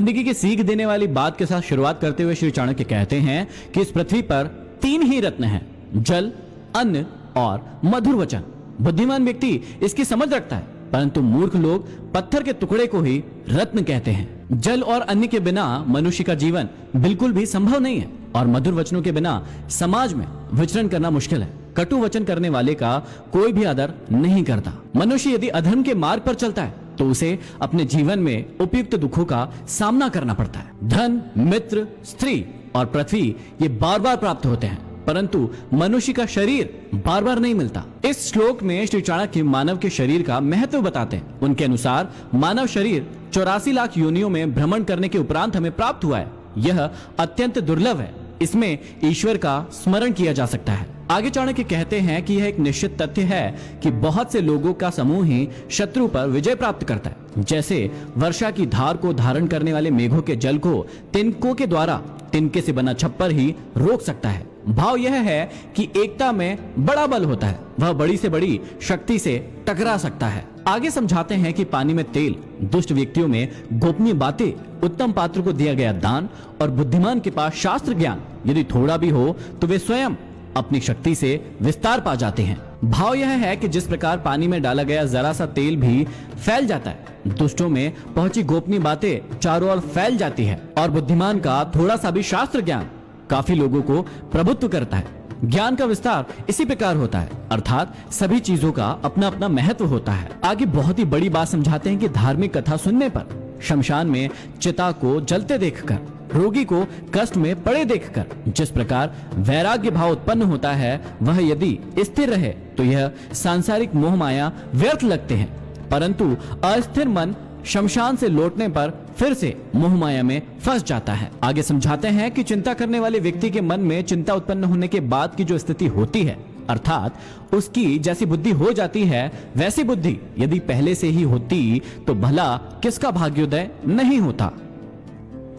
जिंदगी की सीख देने वाली बात के साथ शुरुआत करते हुए श्री चाणक्य कहते हैं कि इस पृथ्वी पर 3 ही रत्न हैं, जल, अन्न और मधुर वचन। बुद्धिमान व्यक्ति इसकी समझ रखता है, परंतु मूर्ख लोग पत्थर के टुकड़े को ही रत्न कहते हैं। जल और अन्न के बिना मनुष्य का जीवन बिल्कुल भी संभव नहीं है और मधुर वचनों के बिना समाज में विचरण करना मुश्किल है। कटु वचन करने वाले का कोई भी आदर नहीं करता। मनुष्य यदि अधर्म के मार्ग पर चलता है तो उसे अपने जीवन में उपयुक्त दुखों का सामना करना पड़ता है। धन, मित्र, स्त्री और पृथ्वी ये बार बार प्राप्त होते हैं, परंतु मनुष्य का शरीर बार बार नहीं मिलता। इस श्लोक में श्री चाणक्य मानव के शरीर का महत्व बताते हैं। उनके अनुसार मानव शरीर 84 लाख योनियों में भ्रमण करने के उपरांत हमें प्राप्त हुआ है। यह अत्यंत दुर्लभ है। इसमें ईश्वर का स्मरण किया जा सकता है। आगे चाणक्य कहते हैं कि यह एक निश्चित तथ्य है कि बहुत से लोगों का समूह ही शत्रु पर विजय प्राप्त करता है। जैसे वर्षा की धार को धारण करने वाले मेघों के जल को तिनकों के द्वारा तिनके से बना छप्पर ही रोक सकता है। भाव यह है कि एकता में बड़ा बल होता है, वह बड़ी से बड़ी शक्ति से टकरा सकता है। आगे समझाते हैं कि पानी में तेल, दुष्ट व्यक्तियों में गोपनीय बातें, उत्तम पात्र को दिया गया दान और बुद्धिमान के पास शास्त्र ज्ञान यदि थोड़ा भी हो तो वे स्वयं अपनी शक्ति से विस्तार पा जाते हैं। भाव यह है कि जिस प्रकार पानी में डाला गया जरा सा तेल भी फैल जाता है, दुष्टों में पहुंची गोपनीय बातें चारों ओर फैल जाती है और बुद्धिमान का थोड़ा सा भी शास्त्र ज्ञान काफी लोगों को प्रभुत्व करता है। ज्ञान का विस्तार इसी प्रकार होता है, अर्थात सभी चीजों का अपना अपना महत्व होता है। आगे बहुत ही बड़ी बात समझाते हैं कि धार्मिक कथा सुनने पर, शमशान में चिता को जलते देखकर, रोगी को कष्ट में पड़े देखकर जिस प्रकार वैराग्य भाव उत्पन्न होता है, वह यदि स्थिर रहे तो यह सांसारिक मोह माया व्यर्थ लगते हैं, परंतु अस्थिर मन शमशान से लौटने पर फिर से मोह माया में फंस जाता है। आगे समझाते हैं कि चिंता करने वाले व्यक्ति के मन में चिंता उत्पन्न होने के बाद की जो स्थिति होती है, अर्थात उसकी जैसी बुद्धि हो जाती है वैसी बुद्धि यदि पहले से ही होती तो भला किसका भाग्योदय नहीं होता।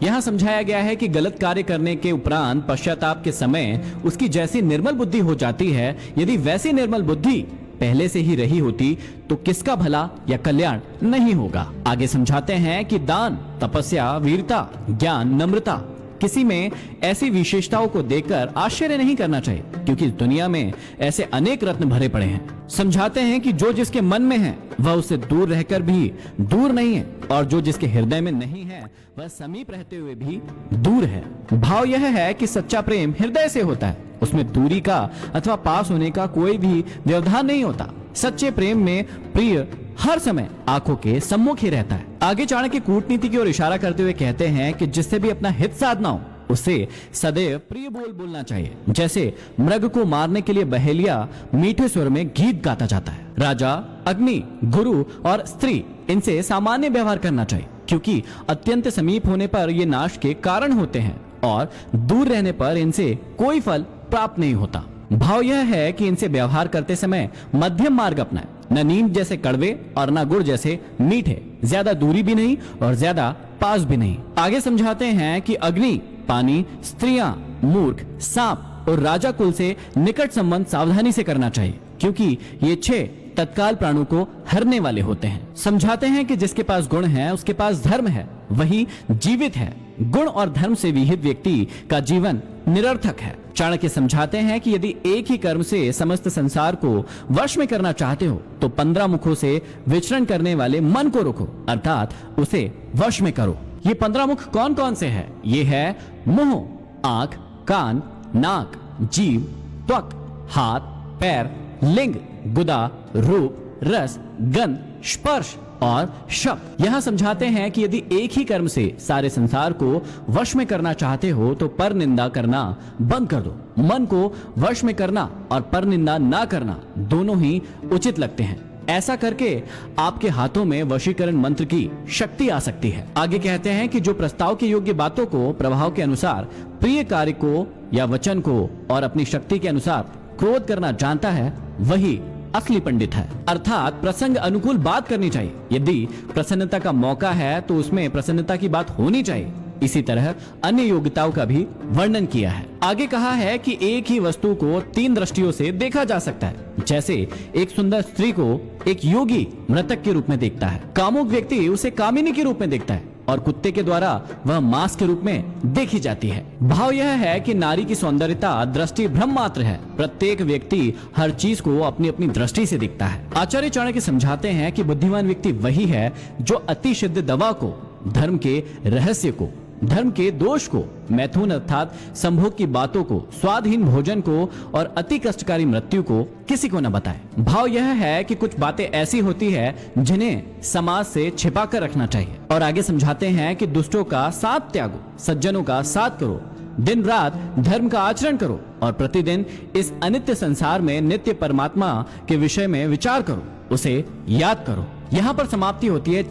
यहाँ समझाया गया है कि गलत कार्य करने के उपरांत पश्चाताप के समय उसकी जैसी निर्मल बुद्धि हो जाती है, यदि वैसी निर्मल बुद्धि पहले से ही रही होती तो किसका भला या कल्याण नहीं होगा। आगे समझाते हैं कि दान, तपस्या, वीरता, ज्ञान, नम्रता, किसी में ऐसी विशेषताओं को देखकर आश्चर्य नहीं करना चाहिए, क्योंकि इस दुनिया में ऐसे अनेक रत्न भरे पड़े हैं। समझाते हैं कि जो जिसके मन में है वह उससे दूर रहकर भी दूर नहीं है, और जो जिसके हृदय में नहीं है वह समीप रहते हुए भी दूर है। भाव यह है कि सच्चा प्रेम हृदय से होता है, उसमें दूरी का अथवा पास होने का कोई भी व्यवधान नहीं होता। सच्चे प्रेम में प्रिय हर समय आंखों के सम्मुख ही रहता है। आगे चाणक्य कूटनीति की ओर इशारा करते हुए कहते हैं कि जिससे भी अपना हित साधना हो उसे सदैव प्रिय बोल बोलना चाहिए। जैसे मृग को मारने के लिए बहेलिया मीठे स्वर में गीत गाता जाता है। राजा, अग्नि, गुरु और स्त्री, इनसे सामान्य व्यवहार करना चाहिए, क्योंकि अत्यंत समीप होने पर ये नाश के कारण होते हैं और दूर रहने पर इनसे कोई फल प्राप्त नहीं होता। भाव यह है कि इनसे व्यवहार करते समय मध्यम मार्ग अपनाएं, न नीम जैसे कड़वे और न गुड़ जैसे मीठे, ज्यादा दूरी भी नहीं और ज्यादा पास भी नहीं। आगे समझाते हैं कि अग्नि, पानी, स्त्रियां, मूर्ख, सांप और राजा कुल से निकट संबंध सावधानी से करना चाहिए, क्योंकि ये 6 तत्काल प्राणों को हरने वाले होते हैं। समझाते हैं कि जिसके पास गुण है उसके पास धर्म है, वही जीवित है। गुण और धर्म से विहित व्यक्ति का जीवन निरर्थक है। चाणक्य समझाते हैं कि यदि एक ही कर्म से समस्त संसार को वश में करना चाहते हो तो 15 मुखों से विचरण करने वाले मन को रोको, अर्थात उसे वश में करो। ये 15 मुख कौन कौन से हैं? ये है मुंह, आंख, कान, नाक, जीभ, त्वक, हाथ, पैर, लिंग, गुदा, रूप, रस, गंध, स्पर्श और शब्द। यहाँ समझाते हैं कि यदि एक ही कर्म से सारे संसार को वश में करना चाहते हो तो पर निंदा करना बंद कर दो। मन को वश में करना और पर निंदा ना करना दोनों ही उचित लगते हैं। ऐसा करके आपके हाथों में वशीकरण मंत्र की शक्ति आ सकती है। आगे कहते हैं कि जो प्रस्ताव के योग्य बातों को प्रभाव के अनुसार, प्रिय कार्य को या वचन को और अपनी शक्ति के अनुसार क्रोध करना जानता है, वही असली पंडित है। अर्थात प्रसंग अनुकूल बात करनी चाहिए। यदि प्रसन्नता का मौका है तो उसमें प्रसन्नता की बात होनी चाहिए। इसी तरह अन्य योग्यताओं का भी वर्णन किया है। आगे कहा है कि एक ही वस्तु को 3 दृष्टियों से देखा जा सकता है। जैसे एक सुंदर स्त्री को एक योगी मृतक के रूप में देखता है, कामुक व्यक्ति उसे कामिनी के रूप में देखता है और कुत्ते के द्वारा वह मांस के रूप में देखी जाती है। भाव यह है कि नारी की सौंदर्यता दृष्टि भ्रम मात्र है। प्रत्येक व्यक्ति हर चीज को अपनी अपनी दृष्टि से दिखता है। आचार्य चाणक्य समझाते हैं कि बुद्धिमान व्यक्ति वही है जो अति सिद्ध दवा को, धर्म के रहस्य को, धर्म के दोष को, मैथुन अर्थात संभोग की बातों को, स्वादहीन भोजन को और अति कष्टकारी मृत्यु को किसी को न बताए। भाव यह है कि कुछ बातें ऐसी होती है जिन्हें समाज से छिपा कर रखना चाहिए। और आगे समझाते हैं कि दुष्टों का साथ त्यागो, सज्जनों का साथ करो, दिन रात धर्म का आचरण करो और प्रतिदिन इस अनित्य संसार में नित्य परमात्मा के विषय में विचार करो, उसे याद करो। यहाँ पर समाप्ति होती है